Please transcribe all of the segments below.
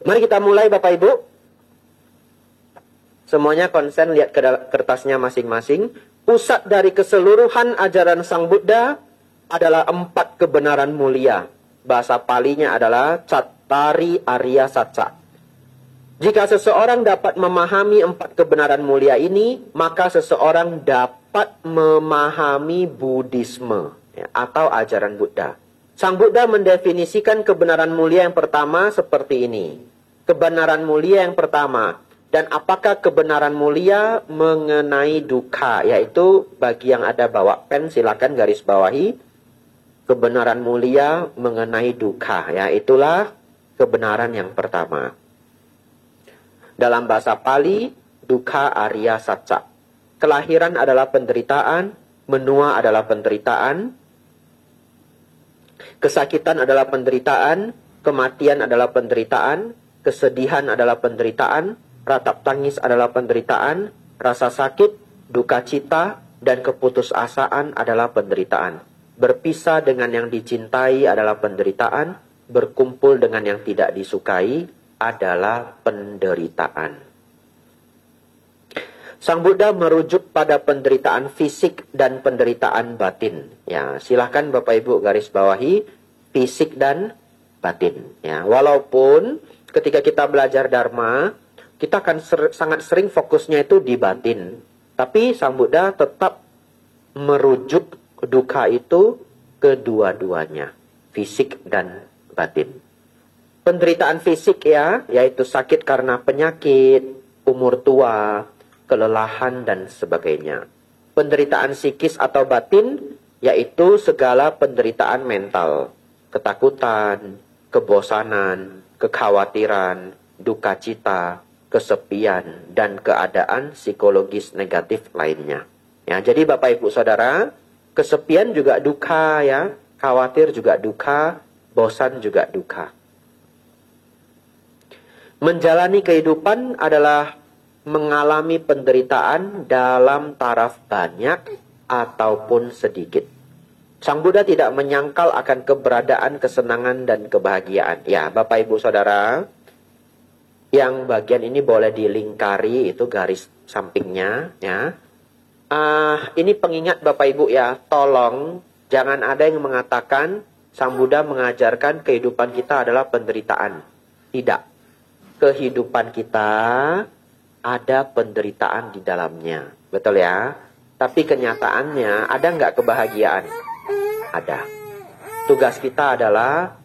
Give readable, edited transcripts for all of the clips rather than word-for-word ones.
Mari kita mulai Bapak Ibu. Semuanya konsen, lihat ke kertasnya masing-masing. Pusat dari keseluruhan ajaran Sang Buddha adalah 4 kebenaran mulia. Bahasa Palinya adalah Cattari Arya Satca. Jika seseorang dapat memahami 4 kebenaran mulia ini, maka seseorang dapat memahami Buddhisme, ya, atau ajaran Buddha. Sang Buddha mendefinisikan kebenaran mulia yang pertama seperti ini. Kebenaran mulia yang pertama. Dan apakah kebenaran mulia mengenai dukkha? Yaitu bagi yang ada bawa pen silakan garis bawahi. Kebenaran mulia mengenai dukkha. Ya, itulah kebenaran yang pertama. Dalam bahasa Pali, dukkha arya satca. Kelahiran adalah penderitaan, menua adalah penderitaan, kesakitan adalah penderitaan, kematian adalah penderitaan, kesedihan adalah penderitaan, ratap tangis adalah penderitaan, rasa sakit, duka cita, dan keputusasaan adalah penderitaan. Berpisah dengan yang dicintai adalah penderitaan, berkumpul dengan yang tidak disukai adalah penderitaan. Sang Buddha merujuk pada penderitaan fisik dan penderitaan batin. Ya, silahkan Bapak Ibu garis bawahi fisik dan batin. Ya, walaupun ketika kita belajar Dharma, kita akan sangat sering fokusnya itu di batin. Tapi Sang Buddha tetap merujuk dukkha itu kedua-duanya, fisik dan batin. Penderitaan fisik ya, yaitu sakit karena penyakit, umur tua, kelelahan dan sebagainya. Penderitaan psikis atau batin yaitu segala penderitaan mental, ketakutan, kebosanan, kekhawatiran, duka cita, kesepian, dan keadaan psikologis negatif lainnya. Ya, jadi Bapak Ibu Saudara, kesepian juga dukkha ya, khawatir juga dukkha, bosan juga dukkha. Menjalani kehidupan adalah mengalami penderitaan dalam taraf banyak ataupun sedikit. Sang Buddha tidak menyangkal akan keberadaan, kesenangan, dan kebahagiaan. Ya, Bapak Ibu Saudara, yang bagian ini boleh dilingkari, itu garis sampingnya. Ya. Ini pengingat Bapak Ibu ya, tolong jangan ada yang mengatakan Sang Buddha mengajarkan kehidupan kita adalah penderitaan. Tidak. Kehidupan kita ada penderitaan di dalamnya. Betul ya? Tapi kenyataannya ada nggak kebahagiaan? Ada. Tugas kita adalah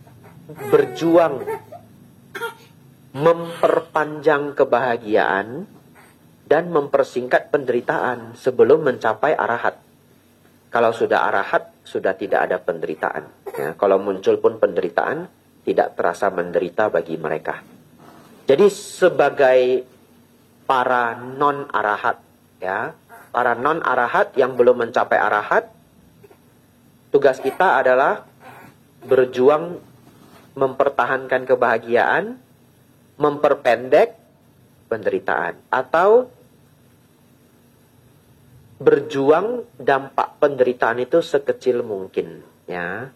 berjuang memperpanjang kebahagiaan dan mempersingkat penderitaan sebelum mencapai arahat. Kalau sudah arahat, sudah tidak ada penderitaan. Ya, kalau muncul pun penderitaan, tidak terasa menderita bagi mereka. Jadi sebagai para non-arahat, ya, para non-arahat yang belum mencapai arahat, tugas kita adalah berjuang mempertahankan kebahagiaan, memperpendek penderitaan, atau berjuang dampak penderitaan itu sekecil mungkin. Ya.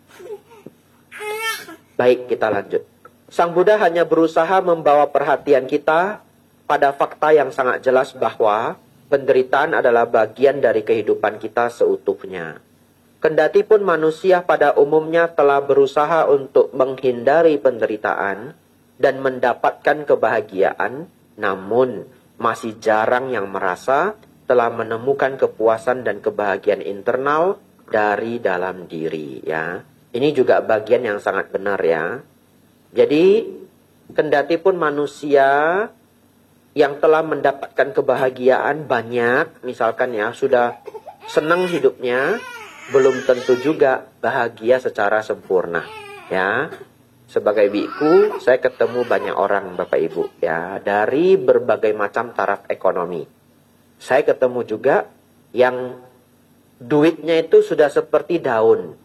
Baik, kita lanjut. Sang Buddha hanya berusaha membawa perhatian kita pada fakta yang sangat jelas bahwa penderitaan adalah bagian dari kehidupan kita seutuhnya. Kendati pun manusia pada umumnya telah berusaha untuk menghindari penderitaan dan mendapatkan kebahagiaan, namun masih jarang yang merasa telah menemukan kepuasan dan kebahagiaan internal dari dalam diri. Ya, ini juga bagian yang sangat benar ya. Jadi, kendati pun manusia yang telah mendapatkan kebahagiaan banyak, misalkan ya, sudah senang hidupnya, belum tentu juga bahagia secara sempurna. Ya, sebagai biku, saya ketemu banyak orang Bapak Ibu ya, dari berbagai macam taraf ekonomi. Saya ketemu juga yang duitnya itu sudah seperti daun.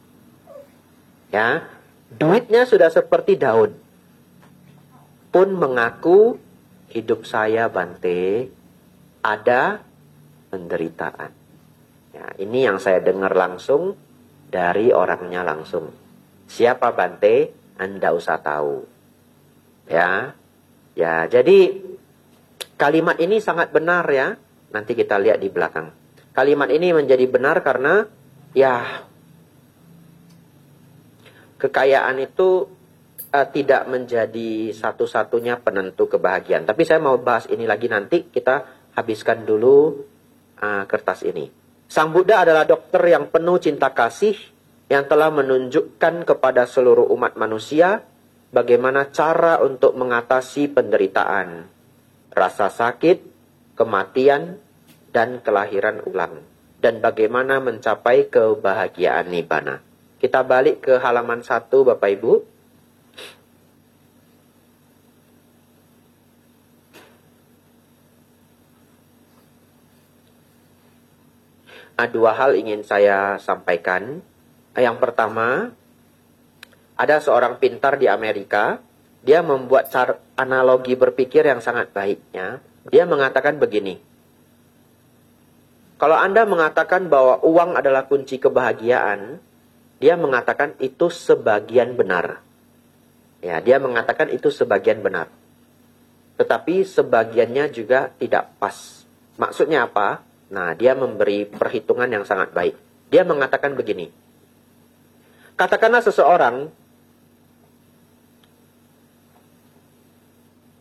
Ya, duitnya sudah seperti daun. Pun mengaku hidup saya Bante ada penderitaan. Ya, ini yang saya dengar langsung dari orangnya langsung. Siapa Bante? Anda usah tahu. Ya. Ya, jadi kalimat ini sangat benar ya. Nanti kita lihat di belakang. Kalimat ini menjadi benar karena ya kekayaan itu tidak menjadi satu-satunya penentu kebahagiaan. Tapi saya mau bahas ini lagi nanti. Kita habiskan dulu kertas ini. Sang Buddha adalah dokter yang penuh cinta kasih yang telah menunjukkan kepada seluruh umat manusia bagaimana cara untuk mengatasi penderitaan, rasa sakit, kematian, dan kelahiran ulang. Dan bagaimana mencapai kebahagiaan nibbana. Kita balik ke halaman 1 Bapak Ibu. Dua hal ingin saya sampaikan. Yang pertama, ada seorang pintar di Amerika, dia membuat analogi berpikir yang sangat baiknya. Dia mengatakan begini, kalau Anda mengatakan bahwa uang adalah kunci kebahagiaan, dia mengatakan itu sebagian benar. Ya, dia mengatakan itu sebagian benar. Tetapi sebagiannya juga tidak pas. Maksudnya apa? Nah, dia memberi perhitungan yang sangat baik. Dia mengatakan begini, katakanlah seseorang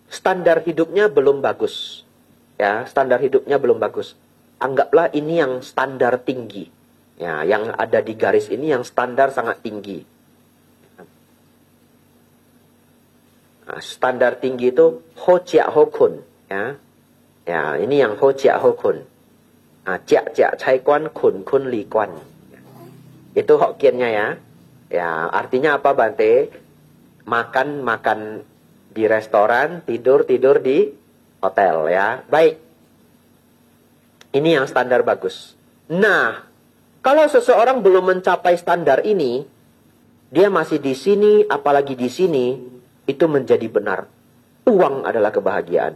standar hidupnya belum bagus. Ya, standar hidupnya belum bagus. Anggaplah ini yang standar tinggi. Ya, yang ada di garis ini yang standar sangat tinggi. Nah, standar tinggi itu ho chia ho kun. Ya. Ya, ini yang ho chia ho kun. Chia chia cai kuan kun kun li kuan. Itu Hokkiennya ya. Ya, artinya apa Bante? Makan di restoran, tidur di hotel ya. Baik. Ini yang standar bagus. Nah, kalau seseorang belum mencapai standar ini, dia masih di sini, apalagi di sini, itu menjadi benar. Uang adalah kebahagiaan.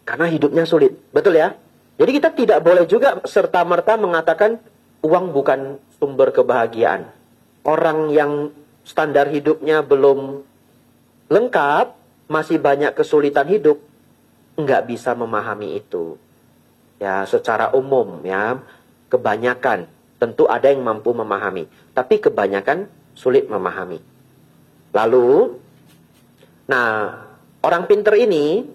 Karena hidupnya sulit. Betul ya? Jadi kita tidak boleh juga serta-merta mengatakan uang bukan sumber kebahagiaan. Orang yang standar hidupnya belum lengkap, masih banyak kesulitan hidup, nggak bisa memahami itu. Ya, secara umum ya, kebanyakan tentu ada yang mampu memahami, tapi kebanyakan sulit memahami. Lalu, nah, orang pinter ini,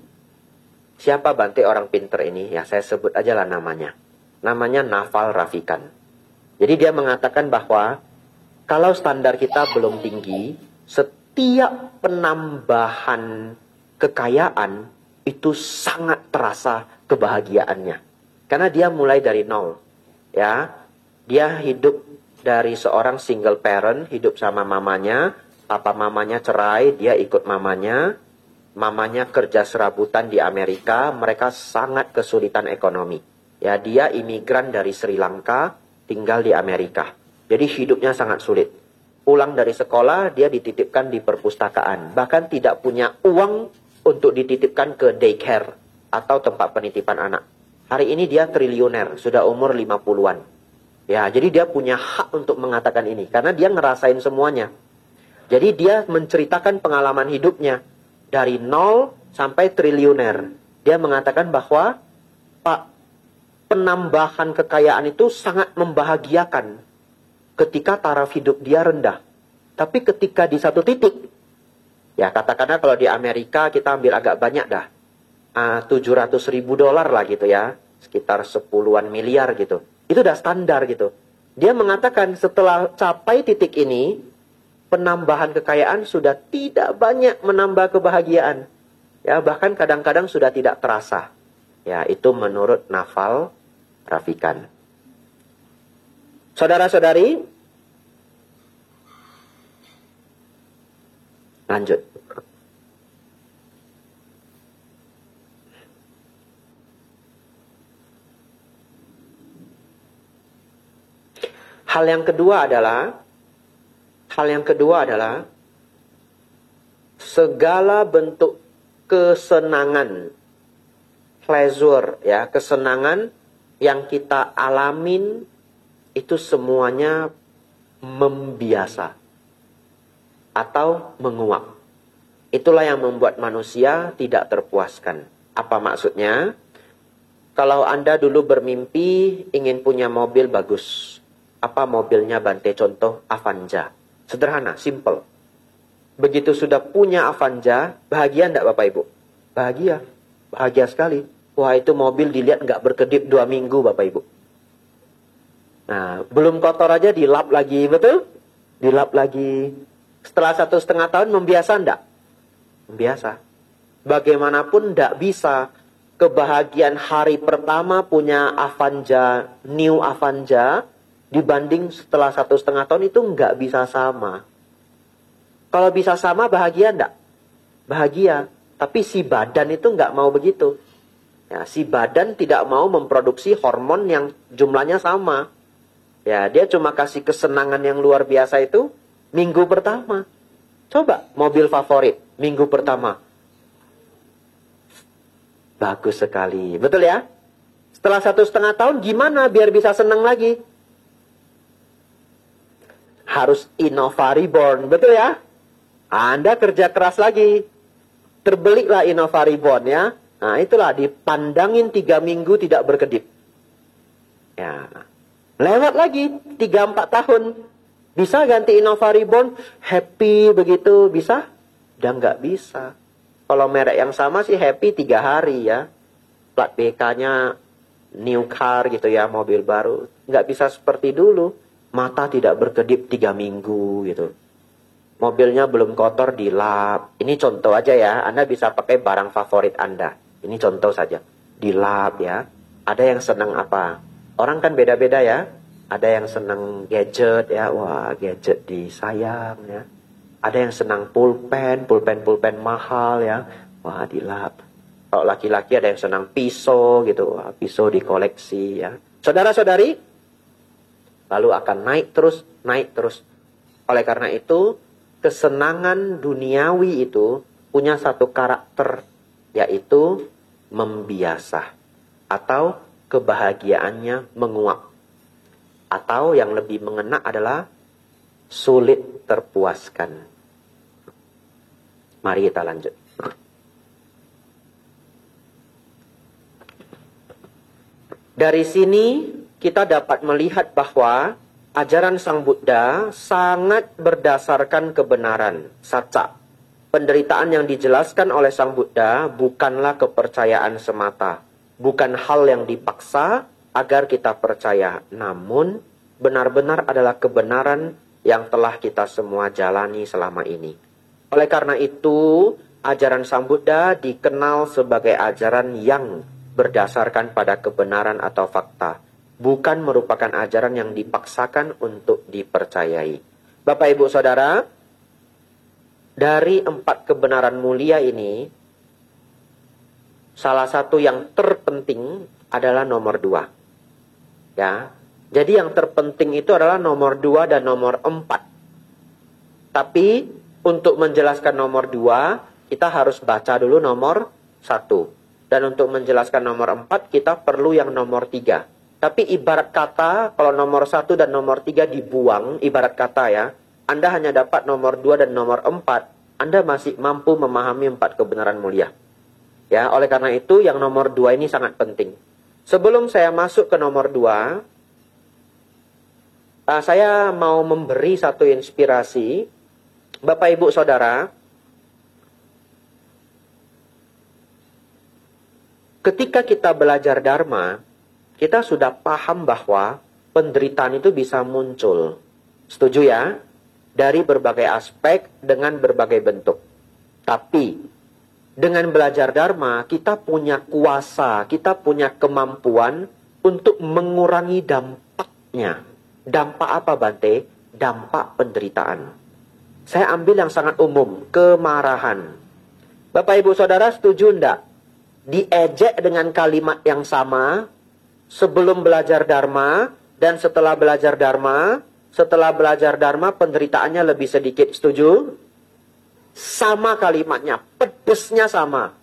siapa Bante orang pinter ini? Ya, saya sebut aja lah namanya. Namanya Naval Ravikant. Jadi dia mengatakan bahwa kalau standar kita belum tinggi, setiap penambahan kekayaan itu sangat terasa kebahagiaannya. Karena dia mulai dari nol. Ya, dia hidup dari seorang single parent, hidup sama mamanya, papa mamanya cerai, dia ikut mamanya. Mamanya kerja serabutan di Amerika, mereka sangat kesulitan ekonomi. Ya, dia imigran dari Sri Lanka, tinggal di Amerika. Jadi hidupnya sangat sulit. Pulang dari sekolah, dia dititipkan di perpustakaan. Bahkan tidak punya uang untuk dititipkan ke daycare atau tempat penitipan anak. Hari ini dia triliuner, sudah umur 50-an. Ya, jadi dia punya hak untuk mengatakan ini. Karena dia ngerasain semuanya. Jadi dia menceritakan pengalaman hidupnya. Dari nol sampai triliuner. Dia mengatakan bahwa, Pak, penambahan kekayaan itu sangat membahagiakan. Ketika taraf hidup dia rendah. Tapi ketika di satu titik, ya katakanlah kalau di Amerika kita ambil agak banyak dah. $700.000 lah gitu ya. Sekitar 10-an miliar gitu. Itu udah standar gitu. Dia mengatakan setelah capai titik ini, penambahan kekayaan sudah tidak banyak menambah kebahagiaan. Ya, bahkan kadang-kadang sudah tidak terasa. Ya, itu menurut Naval Ravikant. Saudara-saudari, lanjut. Hal yang kedua adalah segala bentuk kesenangan, pleasure ya, kesenangan yang kita alamin itu semuanya membiasa atau menguap. Itulah yang membuat manusia tidak terpuaskan. Apa maksudnya? Kalau Anda dulu bermimpi ingin punya mobil bagus. Apa mobilnya Bante? Contoh Avanza. Sederhana, simple. Begitu sudah punya Avanza, bahagia enggak Bapak Ibu? Bahagia. Bahagia sekali. Wah, itu mobil dilihat nggak berkedip 2 minggu Bapak Ibu. Nah, belum kotor aja dilap lagi, betul? Dilap lagi. Setelah 1,5 tahun membiasa enggak? Membiasa. Bagaimanapun enggak bisa kebahagiaan hari pertama punya Avanza, new Avanza, dibanding setelah 1,5 tahun itu nggak bisa sama. Kalau bisa sama bahagia enggak? Bahagia. Tapi si badan itu nggak mau begitu. Ya, si badan tidak mau memproduksi hormon yang jumlahnya sama. Ya, dia cuma kasih kesenangan yang luar biasa itu minggu pertama. Coba mobil favorit minggu pertama. Bagus sekali. Betul ya? Setelah 1,5 tahun gimana biar bisa senang lagi? Harus Innova Reborn. Betul ya? Anda kerja keras lagi. Terbeliklah Innova Reborn ya. Nah itulah dipandangin 3 minggu tidak berkedip. Ya. Lewat lagi 3-4 tahun. Bisa ganti Innova Reborn? Happy begitu? Bisa? Udah nggak bisa. Kalau merek yang sama sih happy 3 hari ya. Plat BK-nya new car gitu ya, mobil baru. Nggak bisa seperti dulu. Mata tidak berkedip 3 minggu gitu. Mobilnya belum kotor dilap. Ini contoh aja ya. Anda bisa pakai barang favorit Anda. Ini contoh saja. Dilap ya. Ada yang senang apa? Orang kan beda-beda ya. Ada yang senang gadget ya. Wah, gadget disayang ya. Ada yang senang pulpen mahal ya. Wah, dilap. Kalau laki-laki ada yang senang pisau gitu. Wah, pisau dikoleksi ya. Saudara-saudari, lalu akan naik terus. Oleh karena itu, kesenangan duniawi itu punya satu karakter, yaitu membiasa. Atau kebahagiaannya menguap. Atau yang lebih mengena adalah sulit terpuaskan. Mari kita lanjut. Dari sini kita dapat melihat bahwa ajaran Sang Buddha sangat berdasarkan kebenaran, saca. Penderitaan yang dijelaskan oleh Sang Buddha bukanlah kepercayaan semata. Bukan hal yang dipaksa agar kita percaya. Namun benar-benar adalah kebenaran yang telah kita semua jalani selama ini. Oleh karena itu, ajaran Sang Buddha dikenal sebagai ajaran yang berdasarkan pada kebenaran atau fakta. Bukan merupakan ajaran yang dipaksakan untuk dipercayai. Bapak, Ibu, Saudara, dari 4 kebenaran mulia ini, salah satu yang terpenting adalah nomor 2. Ya, jadi yang terpenting itu adalah nomor 2 dan nomor 4. Tapi untuk menjelaskan nomor 2, kita harus baca dulu nomor 1. Dan untuk menjelaskan nomor 4, kita perlu yang nomor 3. Tapi ibarat kata, kalau nomor 1 dan nomor 3 dibuang, ibarat kata ya, Anda hanya dapat nomor 2 dan nomor 4, Anda masih mampu memahami 4 kebenaran mulia. Ya, oleh karena itu yang nomor 2 ini sangat penting. Sebelum saya masuk ke nomor 2, saya mau memberi satu inspirasi. Bapak, Ibu, Saudara, ketika kita belajar Dharma, kita sudah paham bahwa penderitaan itu bisa muncul. Setuju ya? Dari berbagai aspek dengan berbagai bentuk. Tapi dengan belajar Dharma, kita punya kuasa, kita punya kemampuan untuk mengurangi dampaknya. Dampak apa, Bante? Dampak penderitaan. Saya ambil yang sangat umum, kemarahan. Bapak, Ibu, Saudara, setuju enggak? Diejek dengan kalimat yang sama sebelum belajar Dharma dan setelah belajar Dharma. Setelah belajar Dharma penderitaannya lebih sedikit, setuju? Sama kalimatnya, pedesnya sama,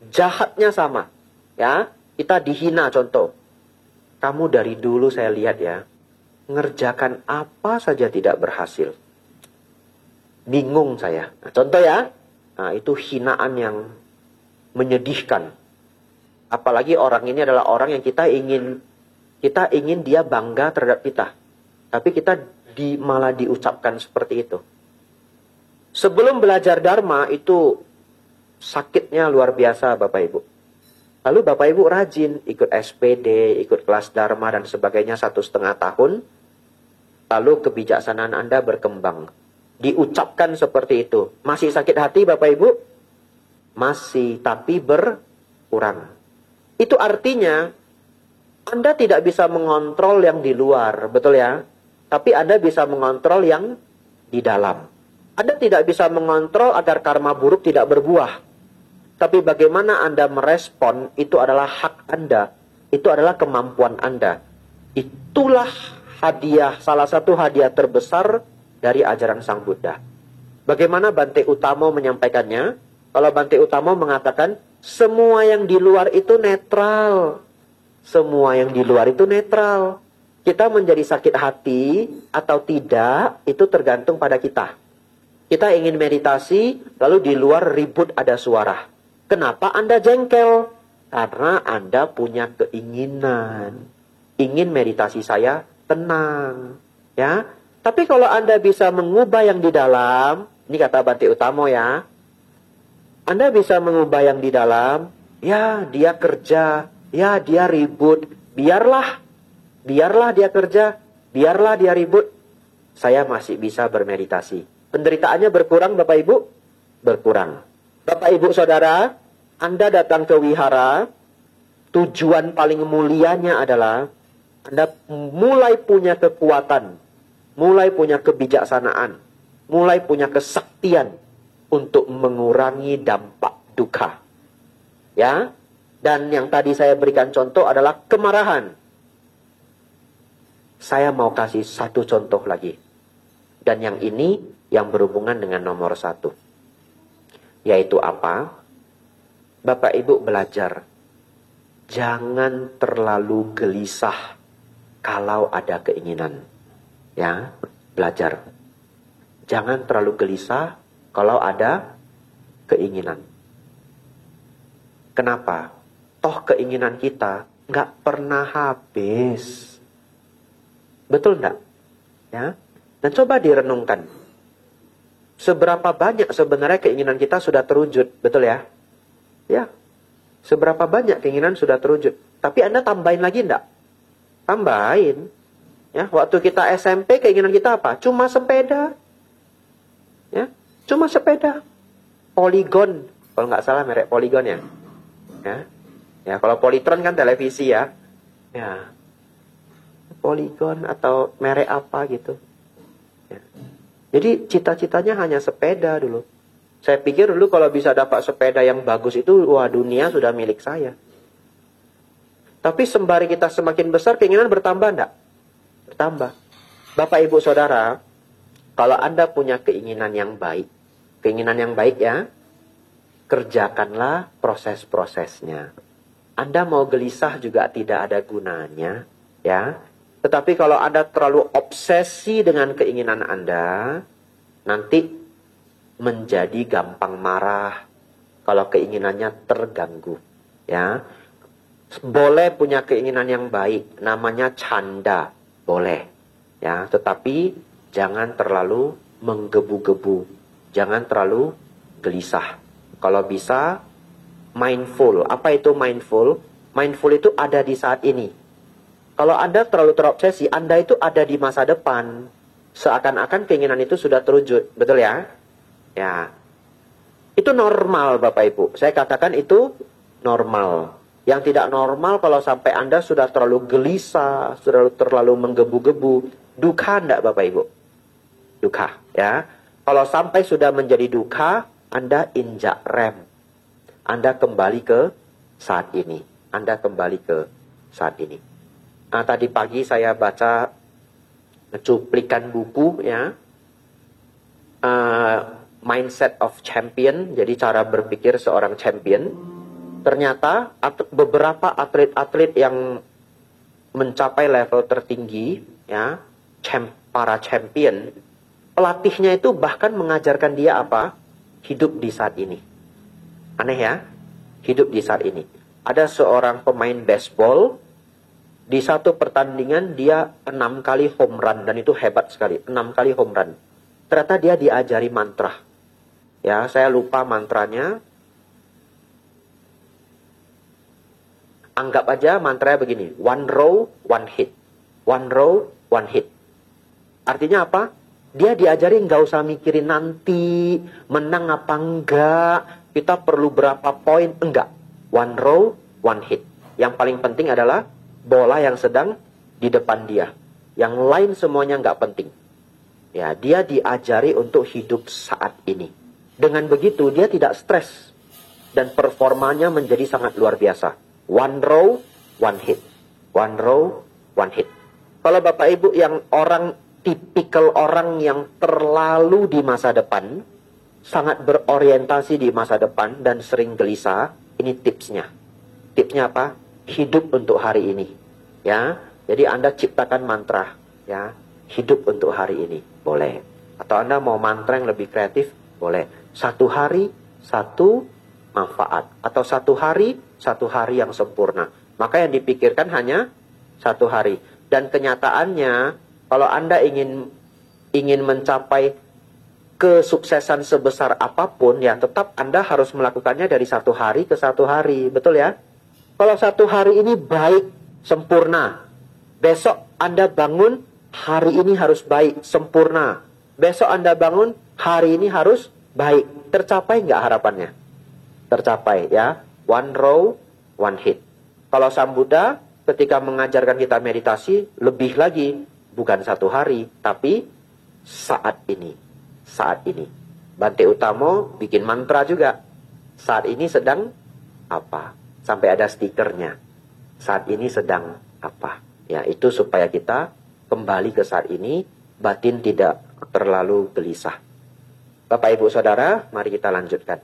jahatnya sama. Ya, kita dihina contoh. Kamu dari dulu saya lihat ya, ngerjakan apa saja tidak berhasil. Bingung saya. Nah, contoh ya, Nah, itu hinaan yang menyedihkan. Apalagi orang ini adalah orang yang kita ingin dia bangga terhadap kita. Tapi kita malah diucapkan seperti itu. Sebelum belajar Dharma itu sakitnya luar biasa Bapak Ibu. Lalu Bapak Ibu rajin ikut SPD, ikut kelas Dharma dan sebagainya 1,5 tahun. Lalu kebijaksanaan Anda berkembang. Diucapkan seperti itu. Masih sakit hati Bapak Ibu? Masih, tapi berkurang. Itu artinya Anda tidak bisa mengontrol yang di luar, betul ya? Tapi Anda bisa mengontrol yang di dalam. Anda tidak bisa mengontrol agar karma buruk tidak berbuah. Tapi bagaimana Anda merespon, itu adalah hak Anda. Itu adalah kemampuan Anda. Itulah hadiah, salah satu hadiah terbesar dari ajaran Sang Buddha. Bagaimana Bante Utamo menyampaikannya? Kalau Bante Utamo mengatakan, semua yang di luar itu netral. Semua yang di luar itu netral. Kita menjadi sakit hati atau tidak, itu tergantung pada kita. Kita ingin meditasi, lalu di luar ribut ada suara. Kenapa Anda jengkel? Karena Anda punya keinginan. Ingin meditasi saya tenang. Ya. Tapi kalau Anda bisa mengubah yang di dalam, ini kata Bante Utamo ya, Anda bisa mengubah yang di dalam, ya dia kerja, ya dia ribut, biarlah dia kerja, biarlah dia ribut, saya masih bisa bermeditasi. Penderitaannya berkurang Bapak Ibu? Berkurang. Bapak Ibu Saudara, Anda datang ke wihara, tujuan paling mulianya adalah Anda mulai punya kekuatan, mulai punya kebijaksanaan, mulai punya kesaktian untuk mengurangi dampak duka. Ya. Dan yang tadi saya berikan contoh adalah kemarahan. Saya mau kasih satu contoh lagi. Dan yang ini yang berhubungan dengan nomor 1. Yaitu apa? Bapak Ibu belajar. Jangan terlalu gelisah kalau ada keinginan. Ya, belajar. Jangan terlalu gelisah kalau ada keinginan. Kenapa? Toh keinginan kita nggak pernah habis. Betul nggak? Ya. Dan coba direnungkan. Seberapa banyak sebenarnya keinginan kita sudah terwujud, betul ya? Ya. Seberapa banyak keinginan sudah terwujud. Tapi Anda tambahin lagi enggak? Tambahin. Ya, waktu kita SMP keinginan kita apa? Cuma sepeda. Ya, cuma sepeda. Polygon, kalau nggak salah merek Polygon ya. Ya. Ya, kalau Polytron kan televisi ya. Ya. Polygon atau merek apa gitu. Ya. Jadi cita-citanya hanya sepeda dulu. Saya pikir dulu kalau bisa dapat sepeda yang bagus itu, wah dunia sudah milik saya. Tapi sembari kita semakin besar, keinginan bertambah enggak? Bertambah. Bapak Ibu Saudara, kalau Anda punya keinginan yang baik ya, kerjakanlah proses-prosesnya. Anda mau gelisah juga tidak ada gunanya, ya. Tetapi kalau Anda terlalu obsesi dengan keinginan Anda, nanti menjadi gampang marah kalau keinginannya terganggu, ya. Boleh punya keinginan yang baik, namanya canda, boleh, ya. Tetapi jangan terlalu menggebu-gebu, jangan terlalu gelisah. Kalau bisa mindful. Apa itu mindful? Mindful itu ada di saat ini. Kalau Anda terlalu terobsesi, Anda itu ada di masa depan. Seakan-akan keinginan itu sudah terwujud. Betul ya? Ya. Itu normal Bapak Ibu. Saya katakan itu normal. Yang tidak normal kalau sampai Anda sudah terlalu gelisah, sudah terlalu menggebu-gebu. Duka enggak Bapak Ibu? Duka. Ya. Kalau sampai sudah menjadi duka, Anda injak rem. Anda kembali ke saat ini. Anda kembali ke saat ini. Nah, tadi pagi saya baca cuplikan buku ya. Mindset of Champion. Jadi cara berpikir seorang champion. Ternyata beberapa atlet-atlet yang mencapai level tertinggi ya, para champion, pelatihnya itu bahkan mengajarkan dia apa? hidup di saat ini. Aneh ya? Hidup di saat ini. Ada seorang pemain baseball, di satu pertandingan dia 6 kali home run, dan itu hebat sekali, 6 kali home run. Ternyata dia diajari mantra. Ya, saya lupa mantranya. Anggap aja mantranya begini, one row, one hit. One row, one hit. Artinya apa? Dia diajari nggak usah mikirin nanti, menang apa enggak, kita perlu berapa poin, enggak. One row, one hit. Yang paling penting adalah bola yang sedang di depan dia. Yang lain semuanya nggak penting. Ya, dia diajari untuk hidup saat ini. Dengan begitu, dia tidak stres. Dan performanya menjadi sangat luar biasa. One row, one hit. One row, one hit. Kalau Bapak Ibu yang tipikal orang yang terlalu di masa depan, sangat berorientasi di masa depan dan sering gelisah, ini tipsnya. Tipsnya apa? Hidup untuk hari ini. Ya, jadi Anda ciptakan mantra. Ya, hidup untuk hari ini. Boleh. Atau Anda mau mantra yang lebih kreatif? Boleh. Satu hari, satu manfaat. Atau satu hari yang sempurna. Maka yang dipikirkan hanya satu hari. Dan kenyataannya, kalau Anda ingin mencapai kesuksesan sebesar apapun, ya tetap Anda harus melakukannya dari satu hari ke satu hari. Betul ya? Kalau satu hari ini baik, sempurna. Besok Anda bangun, hari ini harus baik, sempurna. Besok Anda bangun, hari ini harus baik. Tercapai nggak harapannya? Tercapai ya. One row, one hit. Kalau Sang Buddha ketika mengajarkan kita meditasi, lebih lagi, bukan satu hari, tapi saat ini. Saat ini. Bante Utamo bikin mantra juga. Saat ini sedang apa? Sampai ada stikernya. Saat ini sedang apa? Ya, itu supaya kita kembali ke saat ini, batin tidak terlalu gelisah. Bapak Ibu Saudara, mari kita lanjutkan.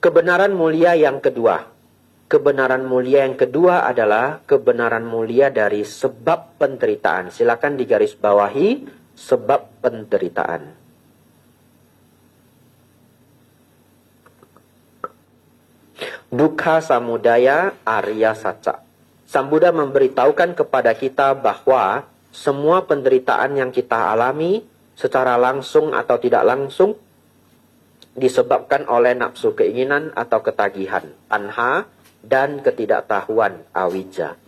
Kebenaran mulia yang kedua. Kebenaran mulia yang kedua adalah kebenaran mulia dari sebab penderitaan. Silakan digarisbawahi sebab penderitaan. Dukkha samudaya arya saca. Sang Buddha memberitahukan kepada kita bahwa semua penderitaan yang kita alami secara langsung atau tidak langsung disebabkan oleh nafsu keinginan atau ketagihan, tanha, dan ketidaktahuan, awija.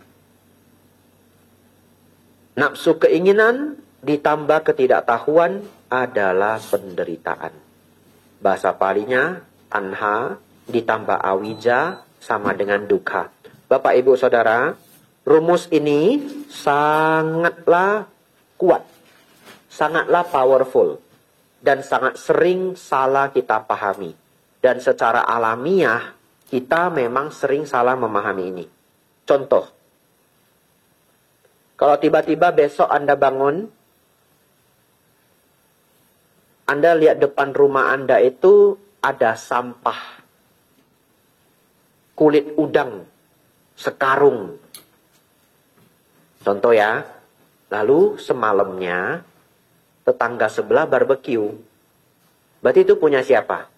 Nafsu keinginan ditambah ketidaktahuan adalah penderitaan. Bahasa palinya, tanha ditambah awija sama dengan dukkha. Bapak Ibu Saudara, rumus ini sangatlah kuat, sangatlah powerful, dan sangat sering salah kita pahami. Dan secara alamiah, kita memang sering salah memahami ini. Contoh, kalau tiba-tiba besok Anda bangun, Anda lihat depan rumah Anda itu ada sampah. Kulit udang, sekarung. Contoh ya, lalu semalamnya, tetangga sebelah barbeque. Berarti itu punya siapa?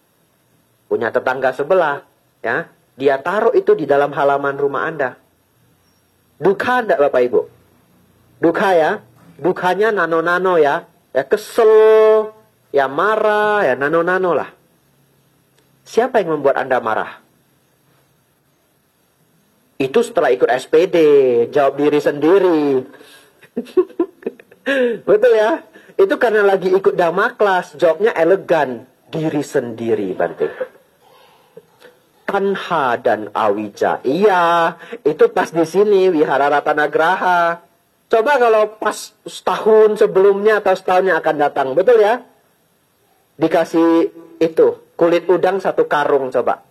Punya tetangga sebelah. Ya, dia taruh itu di dalam halaman rumah Anda. Dukkha enggak Bapak Ibu? Dukkha ya. Dukkanya nano-nano ya. Ya kesel, ya marah, ya nano-nano lah. Siapa yang membuat Anda marah? Itu setelah ikut SPD, jawab diri sendiri. Betul ya? Itu karena lagi ikut dhamma kelas, jawabnya elegan. Diri sendiri, Bante. Tanha dan awija. Iya, itu pas di sini, Wihara Ratanagraha. Coba kalau pas setahun sebelumnya atau setahun yang akan datang. Betul ya? Dikasih itu, kulit udang 1 karung coba.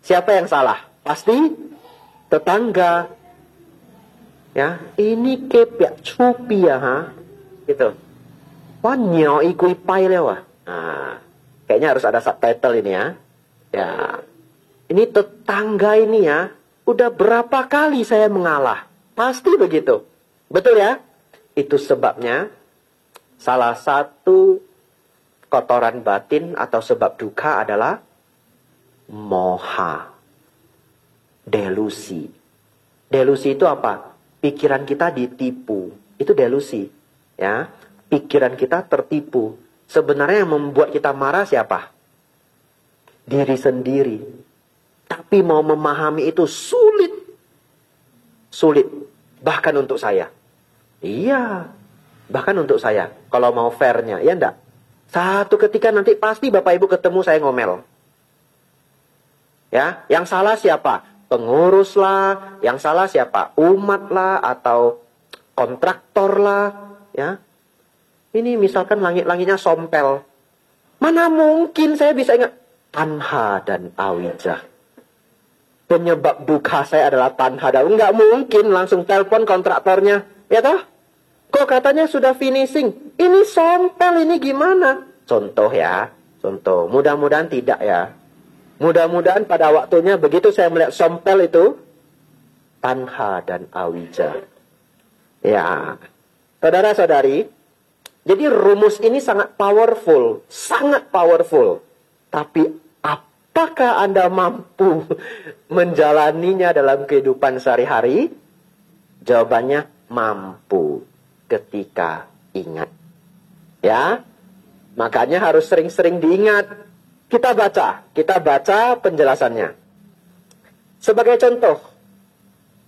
Siapa yang salah? Pasti tetangga. Ya, ini kepyak cupi ya, ha? Gitu. Wah, nyo ikui pai lewa. Nah, kayaknya harus ada subtitle ini ya. Ya, ini tetangga ini ya, udah berapa kali saya mengalah. Pasti begitu. Betul ya? Itu sebabnya Salah satu kotoran batin atau sebab duka adalah moha. Delusi. Delusi itu apa? Pikiran kita ditipu. Itu delusi. Ya, pikiran kita tertipu. Sebenarnya yang membuat kita marah siapa? Diri sendiri. Tapi mau memahami itu sulit. Sulit. Bahkan untuk saya. Iya. Bahkan untuk saya. Kalau mau fairnya. Ya enggak? Satu ketika nanti pasti Bapak Ibu ketemu saya ngomel. Ya, yang salah siapa? Pengurus lah. Yang salah siapa? Umat lah. Atau kontraktor lah. Ya. Ini misalkan langit-langitnya sompel. Mana mungkin saya bisa ingat. Tanha dan awija. Penyebab duka saya adalah tanha dan enggak mungkin langsung telepon kontraktornya. Ya toh? Kok katanya sudah finishing? Ini sompel, ini gimana? Contoh ya. Contoh. Mudah-mudahan tidak ya. Mudah-mudahan pada waktunya begitu saya melihat sompel itu. Tanha dan awija. Ya. Saudara-saudari. Jadi rumus ini sangat powerful. Sangat powerful. Tapi apakah Anda mampu menjalaninya dalam kehidupan sehari-hari? Jawabannya mampu ketika ingat. Ya. Makanya harus sering-sering diingat. Kita baca penjelasannya. Sebagai contoh,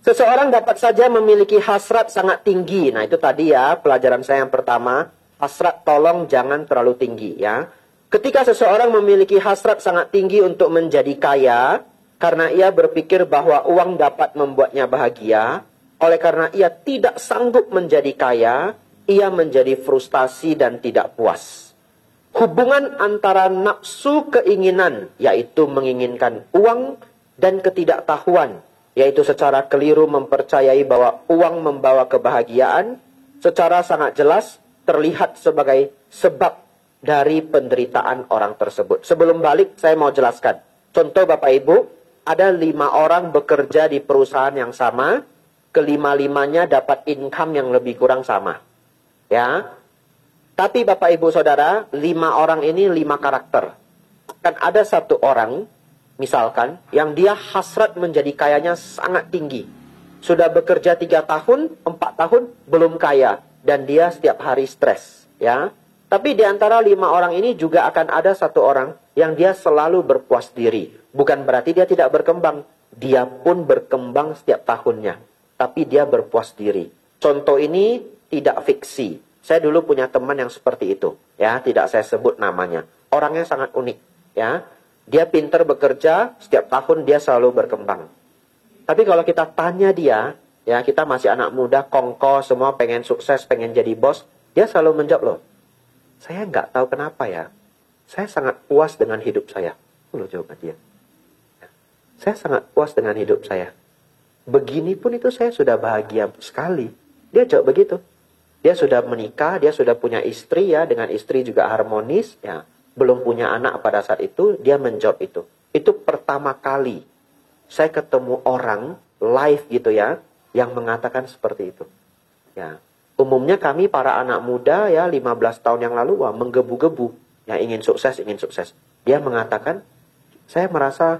seseorang dapat saja memiliki hasrat sangat tinggi. Nah, itu tadi ya pelajaran saya yang pertama. Hasrat tolong jangan terlalu tinggi ya. Ketika seseorang memiliki hasrat sangat tinggi untuk menjadi kaya, karena ia berpikir bahwa uang dapat membuatnya bahagia, oleh karena ia tidak sanggup menjadi kaya, ia menjadi frustasi dan tidak puas. Hubungan antara nafsu keinginan, yaitu menginginkan uang, dan ketidaktahuan, yaitu secara keliru mempercayai bahwa uang membawa kebahagiaan, secara sangat jelas terlihat sebagai sebab dari penderitaan orang tersebut. Sebelum balik, saya mau jelaskan. Contoh Bapak Ibu, ada 5 orang bekerja di perusahaan yang sama, kelima-limanya dapat income yang lebih kurang sama. Ya. Tapi Bapak Ibu Saudara, 5 orang ini 5 karakter. Kan ada satu orang, misalkan, yang dia hasrat menjadi kayanya sangat tinggi. Sudah bekerja 3 tahun, 4 tahun, belum kaya. Dan dia setiap hari stres. Ya. Tapi di antara 5 orang ini juga akan ada satu orang yang dia selalu berpuas diri. Bukan berarti dia tidak berkembang. Dia pun berkembang setiap tahunnya. Tapi dia berpuas diri. Contoh ini tidak fiksi. Saya dulu punya teman yang seperti itu. Ya, tidak saya sebut namanya. Orangnya sangat unik. Ya, dia pintar bekerja, setiap tahun dia selalu berkembang. Tapi kalau kita tanya dia, ya kita masih anak muda, kongko, semua pengen sukses, pengen jadi bos, dia selalu menjawab loh. Saya nggak tahu kenapa ya. Saya sangat puas dengan hidup saya. Loh jawaban dia. Saya sangat puas dengan hidup saya. Begini pun itu saya sudah bahagia sekali. Dia jawab begitu. Dia sudah menikah, dia sudah punya istri ya, dengan istri juga harmonis ya. Belum punya anak pada saat itu, dia menjawab itu. Itu pertama kali saya ketemu orang live gitu ya, yang mengatakan seperti itu. Ya. Umumnya kami para anak muda ya 15 tahun yang lalu wah menggebu-gebu. Ya ingin sukses, ingin sukses. Dia mengatakan, saya merasa,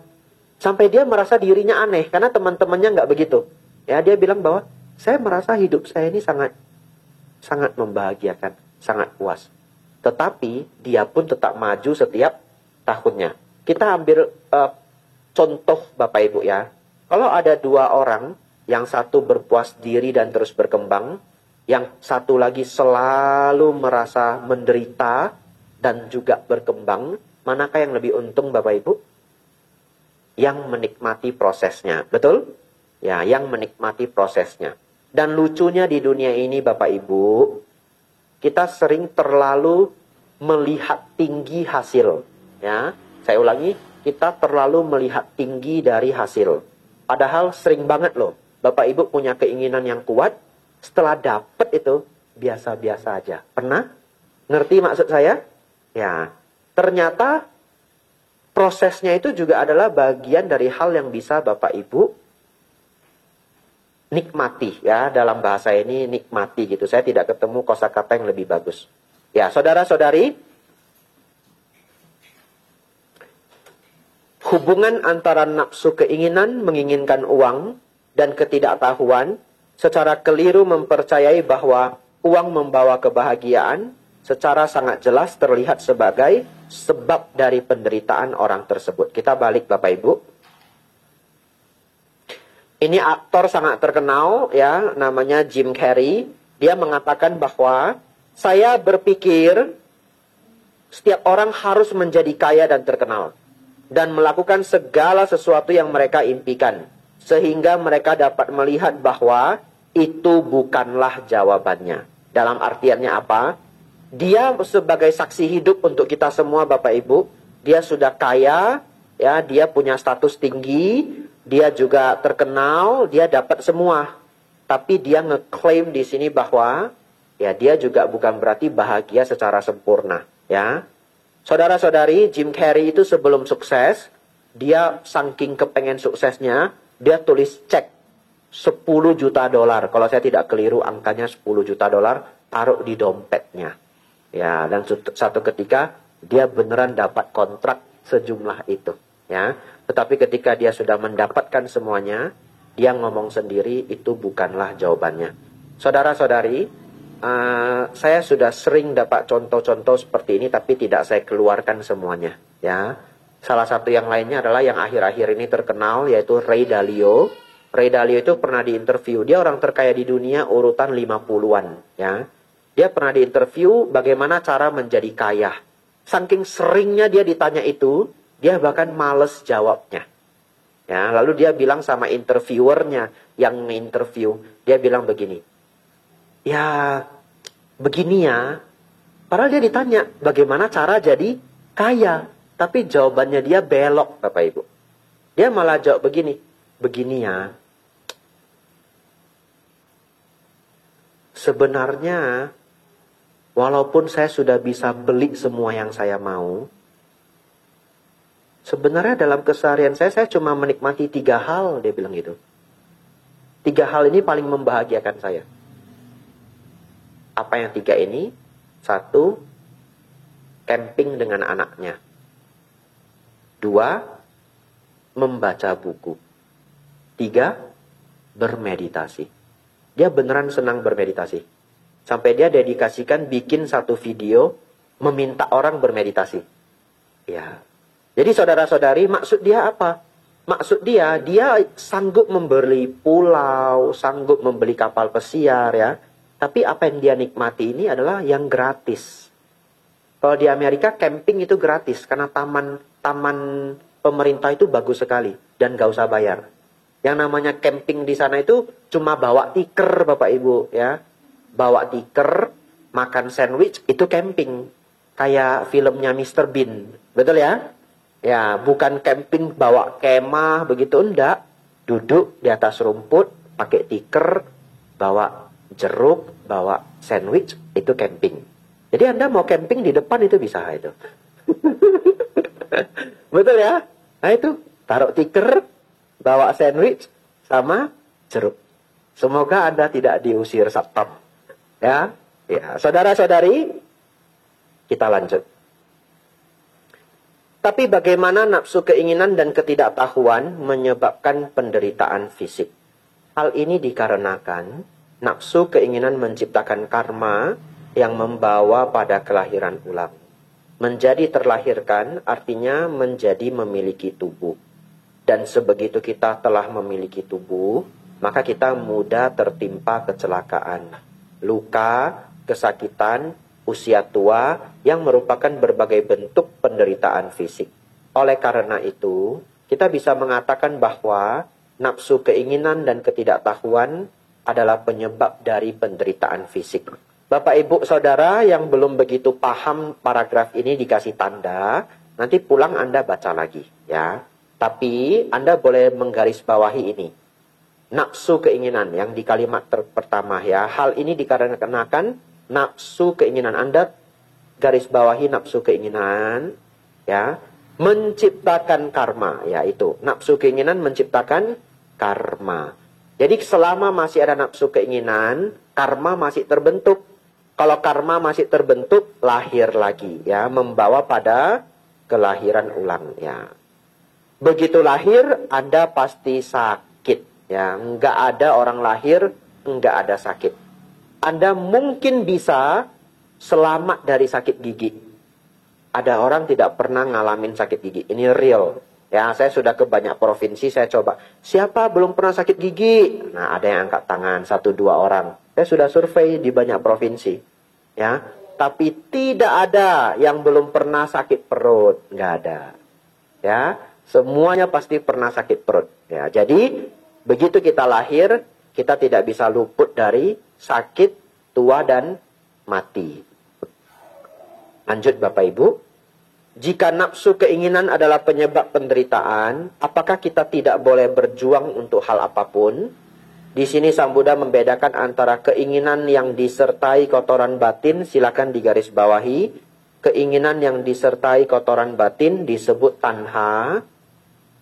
sampai dia merasa dirinya aneh. Karena teman-temannya nggak begitu. Ya dia bilang bahwa, saya merasa hidup saya ini sangat membahagiakan. Sangat puas. Tetapi dia pun tetap maju setiap tahunnya. Kita ambil contoh Bapak Ibu ya. Kalau ada 2 orang, yang satu berpuas diri dan terus berkembang, yang satu lagi selalu merasa menderita dan juga berkembang, manakah yang lebih untung Bapak Ibu? Yang menikmati prosesnya, betul? Ya, yang menikmati prosesnya. Dan lucunya di dunia ini Bapak Ibu, kita sering terlalu melihat tinggi hasil. Ya, saya ulangi, kita terlalu melihat tinggi dari hasil. Padahal sering banget loh, Bapak Ibu punya keinginan yang kuat, setelah dapat itu biasa-biasa aja. Pernah? Ngerti maksud saya? Ya, ternyata prosesnya itu juga adalah bagian dari hal yang bisa Bapak Ibu nikmati ya. Dalam bahasa ini nikmati gitu. Saya tidak ketemu kosakata yang lebih bagus. Ya, saudara-saudari, hubungan antara nafsu keinginan menginginkan uang dan ketidaktahuan secara keliru mempercayai bahwa uang membawa kebahagiaan secara sangat jelas terlihat sebagai sebab dari penderitaan orang tersebut. Kita balik Bapak Ibu. Ini aktor sangat terkenal ya, namanya Jim Carrey. Dia mengatakan bahwa saya berpikir setiap orang harus menjadi kaya dan terkenal dan melakukan segala sesuatu yang mereka impikan sehingga mereka dapat melihat bahwa itu bukanlah jawabannya. Dalam artiannya apa? Dia sebagai saksi hidup untuk kita semua Bapak Ibu. Dia sudah kaya, ya, dia punya status tinggi, dia juga terkenal, dia dapat semua. Tapi dia ngeklaim di sini bahwa ya dia juga bukan berarti bahagia secara sempurna, ya. Saudara-saudari, Jim Carrey itu sebelum sukses, dia saking kepengen suksesnya, dia tulis cek 10 juta dolar. Kalau saya tidak keliru angkanya 10 juta dolar, taruh di dompetnya. Ya, dan satu ketika dia beneran dapat kontrak sejumlah itu, ya. Tetapi ketika dia sudah mendapatkan semuanya, dia ngomong sendiri itu bukanlah jawabannya. Saudara-saudari, saya sudah sering dapat contoh-contoh seperti ini, tapi tidak saya keluarkan semuanya, ya. Salah satu yang lainnya adalah yang akhir-akhir ini terkenal, yaitu Ray Dalio. Ray Dalio itu pernah diinterview, dia orang terkaya di dunia urutan 50-an, ya. Dia pernah diinterview bagaimana cara menjadi kaya. Saking seringnya dia ditanya itu, dia bahkan males jawabnya. Ya, lalu dia bilang sama interviewernya yang nge-interview, dia bilang begini, ya begini ya, padahal dia ditanya bagaimana cara jadi kaya, tapi jawabannya dia belok Bapak Ibu. Dia malah jawab begini, begini ya, sebenarnya walaupun saya sudah bisa beli semua yang saya mau, sebenarnya dalam keseharian saya cuma menikmati 3 hal, dia bilang gitu. 3 hal ini paling membahagiakan saya. Apa yang 3 ini? 1, camping dengan anaknya. 2, membaca buku. 3, bermeditasi. Dia beneran senang bermeditasi. Sampai dia dedikasikan bikin 1 video meminta orang bermeditasi. Ya. Jadi saudara-saudari, maksud dia apa? Maksud dia sanggup membeli pulau, sanggup membeli kapal pesiar, ya. Tapi apa yang dia nikmati ini adalah yang gratis. Kalau di Amerika camping itu gratis karena taman pemerintah itu bagus sekali dan gak usah bayar. Yang namanya camping di sana itu cuma bawa tikar Bapak Ibu, ya. Bawa tikar, makan sandwich, itu camping. Kayak filmnya Mr. Bean. Betul ya? Ya, bukan camping bawa kemah begitu, enggak. Duduk di atas rumput, pakai tikar, bawa jeruk, bawa sandwich, itu camping. Jadi Anda mau camping di depan itu bisa itu. Betul ya? Nah itu, taruh tikar, bawa sandwich, sama jeruk. Semoga Anda tidak diusir satpam. Ya, ya, saudara-saudari, kita lanjut. Tapi bagaimana nafsu keinginan dan ketidaktahuan menyebabkan penderitaan fisik? Hal ini dikarenakan nafsu keinginan menciptakan karma yang membawa pada kelahiran ulang. Menjadi terlahirkan artinya menjadi memiliki tubuh. Dan sebegitu kita telah memiliki tubuh, maka kita mudah tertimpa kecelakaan, luka, kesakitan, usia tua yang merupakan berbagai bentuk penderitaan fisik. Oleh karena itu, kita bisa mengatakan bahwa nafsu keinginan dan ketidaktahuan adalah penyebab dari penderitaan fisik. Bapak Ibu Saudara yang belum begitu paham paragraf ini dikasih tanda, nanti pulang Anda baca lagi, ya. Tapi Anda boleh menggarisbawahi ini. Nafsu keinginan yang di kalimat pertama, ya. Hal ini dikarenakan nafsu keinginan. Anda garis bawahi nafsu keinginan, ya, menciptakan karma, yaitu nafsu keinginan menciptakan karma. Jadi selama masih ada nafsu keinginan, karma masih terbentuk. Kalau karma masih terbentuk, lahir lagi, ya, membawa pada kelahiran ulang, ya. Begitu lahir, Anda pasti sakit, ya. Nggak ada orang lahir, nggak ada sakit. Anda mungkin bisa selamat dari sakit gigi. Ada orang tidak pernah ngalamin sakit gigi. Ini real. Ya, saya sudah ke banyak provinsi, saya coba. Siapa belum pernah sakit gigi? Nah, ada yang angkat tangan, 1-2 orang. Saya sudah survei di banyak provinsi. Ya, tapi tidak ada yang belum pernah sakit perut. Nggak ada. Ya, semuanya pasti pernah sakit perut. Ya, jadi, begitu kita lahir, kita tidak bisa luput dari sakit, tua, dan mati. Lanjut Bapak Ibu. Jika nafsu keinginan adalah penyebab penderitaan, apakah kita tidak boleh berjuang untuk hal apapun? Di sini Sang Buddha membedakan antara keinginan yang disertai kotoran batin, silakan digaris bawahi. Keinginan yang disertai kotoran batin disebut tanha,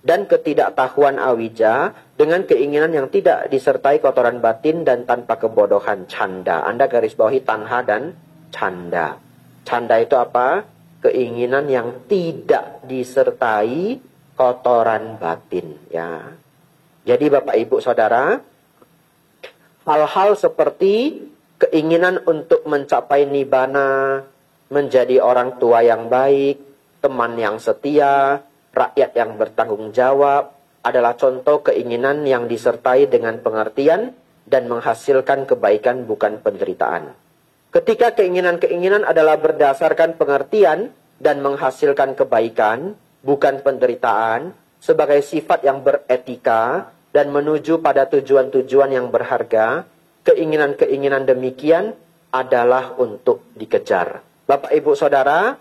dan ketidaktahuan awija dengan keinginan yang tidak disertai kotoran batin dan tanpa kebodohan, canda. Anda garis bawahi tanha dan canda. Canda itu apa? Keinginan yang tidak disertai kotoran batin, ya. Jadi Bapak Ibu Saudara, hal-hal seperti keinginan untuk mencapai nibbana, menjadi orang tua yang baik, teman yang setia, rakyat yang bertanggung jawab, adalah contoh keinginan yang disertai dengan pengertian dan menghasilkan kebaikan bukan penderitaan. Ketika keinginan-keinginan adalah berdasarkan pengertian dan menghasilkan kebaikan, bukan penderitaan, sebagai sifat yang beretika dan menuju pada tujuan-tujuan yang berharga, keinginan-keinginan demikian adalah untuk dikejar. Bapak Ibu Saudara,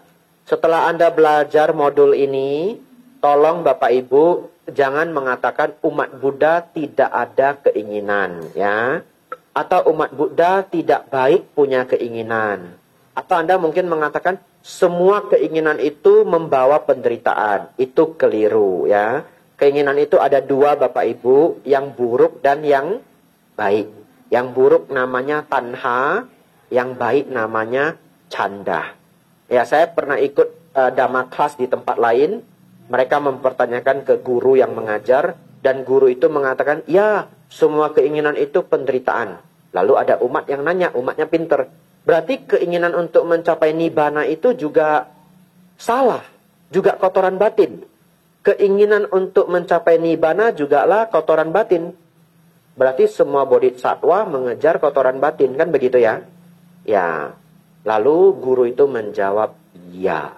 setelah Anda belajar modul ini, tolong Bapak Ibu jangan mengatakan umat Buddha tidak ada keinginan, ya. Atau umat Buddha tidak baik punya keinginan. Atau Anda mungkin mengatakan semua keinginan itu membawa penderitaan. Itu keliru, ya. Keinginan itu ada 2 Bapak Ibu, yang buruk dan yang baik. Yang buruk namanya tanha, yang baik namanya canda. Ya, saya pernah ikut dhamma class di tempat lain. Mereka mempertanyakan ke guru yang mengajar, dan guru itu mengatakan, ya, semua keinginan itu penderitaan. Lalu ada umat yang nanya, umatnya pinter. Berarti keinginan untuk mencapai nibbana itu juga salah. Juga kotoran batin. Keinginan untuk mencapai nibbana jugalah kotoran batin. Berarti semua bodhisattva mengejar kotoran batin. Kan begitu ya? Ya. Lalu guru itu menjawab, ya.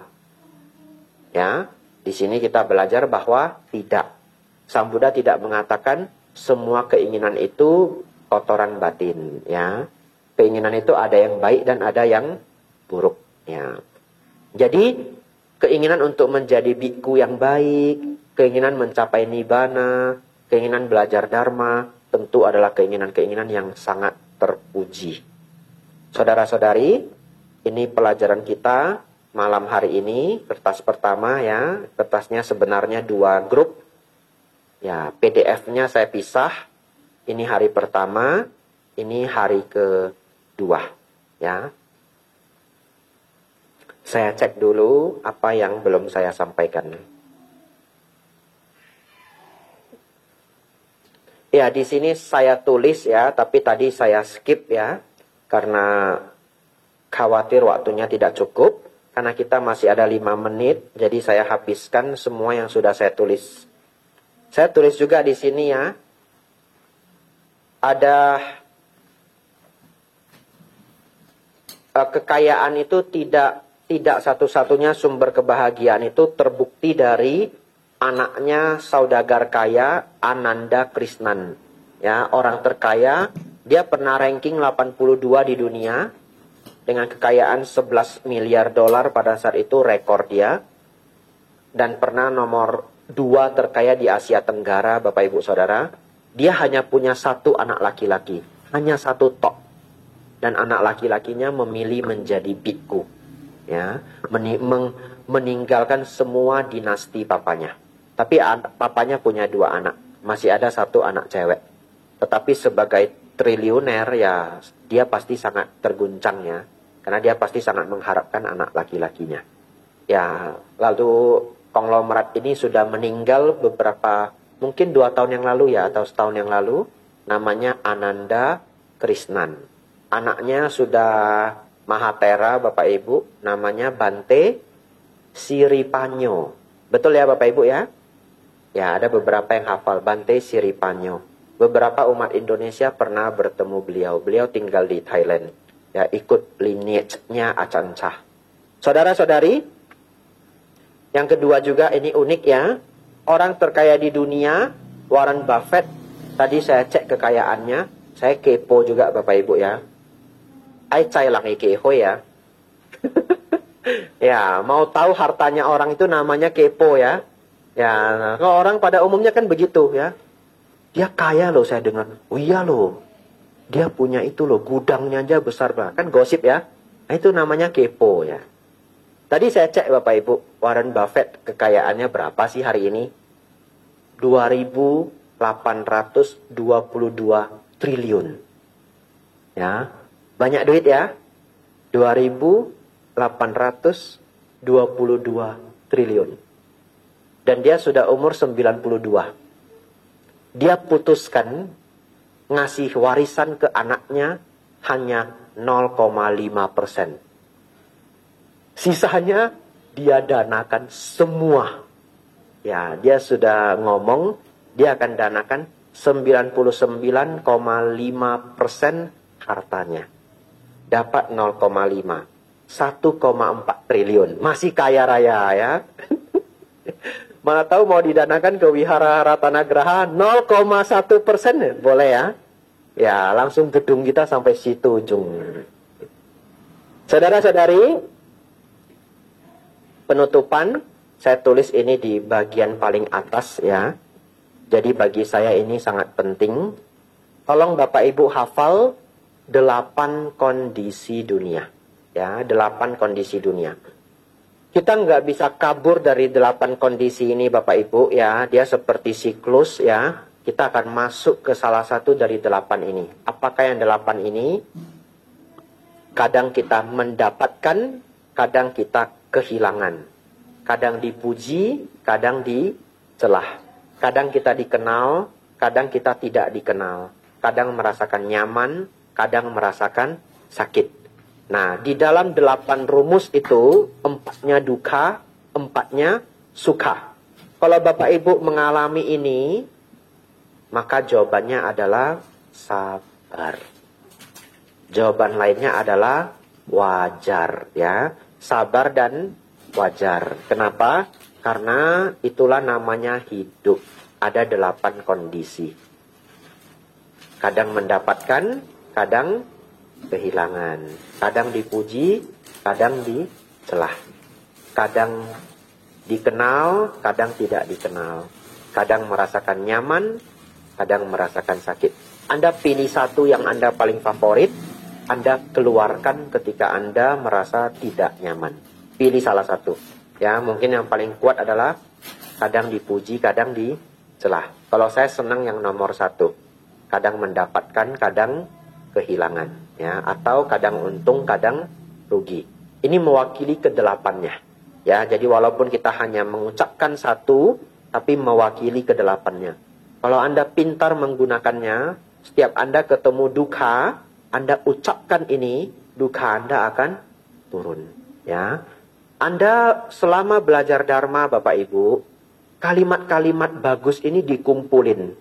Ya. Di sini kita belajar bahwa tidak. Sang Buddha tidak mengatakan semua keinginan itu kotoran batin, ya. Keinginan itu ada yang baik dan ada yang buruk, ya. Jadi, keinginan untuk menjadi biku yang baik, keinginan mencapai nibbana, keinginan belajar dharma, tentu adalah keinginan-keinginan yang sangat terpuji. Saudara-saudari, ini pelajaran kita malam hari ini, kertas pertama, ya. Kertasnya sebenarnya 2 grup. Ya, PDF-nya saya pisah. Ini hari pertama, ini hari kedua, ya. Saya cek dulu apa yang belum saya sampaikan. Ya, di sini saya tulis ya, tapi tadi saya skip ya, karena khawatir waktunya tidak cukup. Karena kita masih ada 5 menit, jadi saya habiskan semua yang sudah saya tulis. Saya tulis juga di sini ya. Ada kekayaan itu tidak satu-satunya sumber kebahagiaan, itu terbukti dari anaknya saudagar kaya Ananda Krishnan. Ya, orang terkaya, dia pernah ranking 82 di dunia dengan kekayaan 11 miliar dolar pada saat itu, rekor dia. Dan pernah nomor 2 terkaya di Asia Tenggara, Bapak Ibu Saudara. Dia hanya punya 1 anak laki-laki. Hanya 1 tok. Dan anak laki-lakinya memilih menjadi bikku. Ya, meninggalkan semua dinasti papanya. Tapi papanya punya 2 anak. Masih ada 1 anak cewek. Tetapi sebagai triliuner ya, dia pasti sangat terguncang ya. Karena dia pasti sangat mengharapkan anak laki-lakinya. Ya, lalu konglomerat ini sudah meninggal beberapa, mungkin 2 tahun yang lalu ya, atau setahun yang lalu. Namanya Ananda Krishnan. Anaknya sudah Mahatera, Bapak Ibu. Namanya Bante Siripanyo. Betul ya Bapak Ibu ya? Ya, ada beberapa yang hafal Bante Siripanyo. Beberapa umat Indonesia pernah bertemu beliau. Beliau tinggal di Thailand. Ya, ikut lineage-nya Acan Chah. Saudara-saudari, yang kedua juga ini unik ya. Orang terkaya di dunia, Warren Buffett. Tadi saya cek kekayaannya. Saya kepo juga Bapak Ibu ya. Ai cai lang keho ya. Ya, mau tahu hartanya orang itu namanya kepo ya. Ya, kalau orang pada umumnya kan begitu ya. Dia kaya loh saya dengar. Oh iya loh. Dia punya itu loh, gudangnya aja besar banget. Kan gosip ya. Nah, itu namanya kepo ya. Tadi saya cek Bapak Ibu, Warren Buffett kekayaannya berapa sih hari ini? 2.822 triliun. Ya, banyak duit ya. 2.822 triliun. Dan dia sudah umur 92. Dia putuskan ngasih warisan ke anaknya hanya 0,5%. Sisanya dia danakan semua. Ya, dia sudah ngomong dia akan danakan 99,5% hartanya. Dapat 0,5. 1,4 triliun. Masih kaya raya ya. Mana tahu mau didanakan ke Wihara Ratanagraha 0,1%. Boleh ya. Ya, langsung gedung kita sampai situ ujung. Saudara-saudari, penutupan saya tulis ini di bagian paling atas ya. Jadi bagi saya ini sangat penting. Tolong Bapak Ibu hafal 8 kondisi dunia. Ya, 8 kondisi dunia. Kita nggak bisa kabur dari 8 kondisi ini Bapak Ibu ya. Dia seperti siklus ya. Kita akan masuk ke salah satu dari 8 ini. Apakah yang 8 ini? Kadang kita mendapatkan, kadang kita kehilangan. Kadang dipuji, kadang dicelah. Kadang kita dikenal, kadang kita tidak dikenal. Kadang merasakan nyaman, kadang merasakan sakit. Nah, di dalam 8 rumus itu, 4-nya duka, 4-nya suka. Kalau Bapak Ibu mengalami ini, maka jawabannya adalah sabar. Jawaban lainnya adalah wajar ya. Sabar dan wajar. Kenapa? Karena itulah namanya hidup. Ada 8 kondisi. Kadang mendapatkan, kadang kehilangan. Kadang dipuji, kadang dicelah. Kadang dikenal, kadang tidak dikenal. Kadang merasakan nyaman, kadang merasakan sakit. Anda pilih satu yang Anda paling favorit, Anda keluarkan ketika Anda merasa tidak nyaman. Pilih salah satu. Ya, mungkin yang paling kuat adalah kadang dipuji, kadang dicelah. Kalau saya senang yang nomor 1. Kadang mendapatkan, kadang kehilangan. Ya, atau kadang untung, kadang rugi. Ini mewakili ke-8-nya. Ya, jadi walaupun kita hanya mengucapkan satu, tapi mewakili ke-8-nya. Kalau Anda pintar menggunakannya, setiap Anda ketemu duka, Anda ucapkan ini, duka Anda akan turun. Ya, Anda selama belajar Dharma, Bapak Ibu, kalimat-kalimat bagus ini dikumpulin,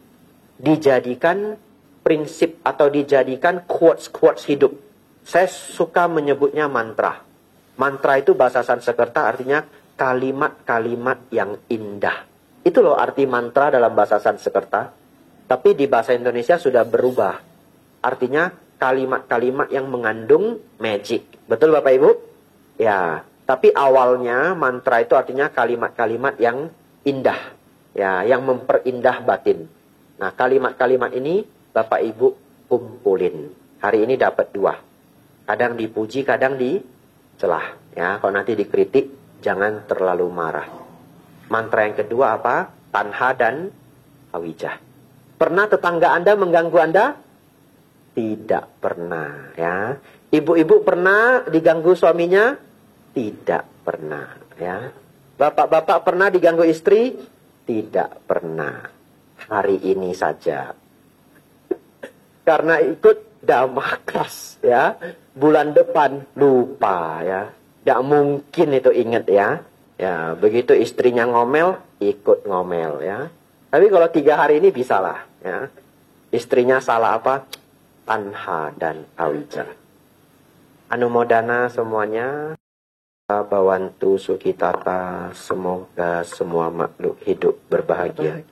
dijadikan prinsip atau dijadikan quotes-quotes hidup. Saya suka menyebutnya mantra. Mantra itu bahasa Sanskerta artinya kalimat-kalimat yang indah. Itu loh arti mantra dalam bahasa Sanskerta. Tapi di bahasa Indonesia sudah berubah. Artinya kalimat-kalimat yang mengandung magic. Betul Bapak Ibu? Ya, tapi awalnya mantra itu artinya kalimat-kalimat yang indah. Ya, yang memperindah batin. Nah, kalimat-kalimat ini Bapak Ibu kumpulin. Hari ini dapat 2. Kadang dipuji, kadang dicelah. Ya, kalau nanti dikritik, jangan terlalu marah. Mantra yang kedua apa? Tanha dan awijah. Pernah tetangga Anda mengganggu Anda? Tidak pernah, ya. Ibu-ibu pernah diganggu suaminya? Tidak pernah, ya. Bapak-bapak pernah diganggu istri? Tidak pernah. Hari ini saja. Karena ikut Damakras, ya. Bulan depan lupa, ya. Tidak mungkin itu ingat, ya. Ya, begitu istrinya ngomel, ikut ngomel, ya. Tapi kalau 3 hari ini bisalah, ya. Istrinya salah apa? Tanha dan Awija. Anumodana semuanya. Bawantu Sukitata. Semoga semua makhluk hidup berbahagia.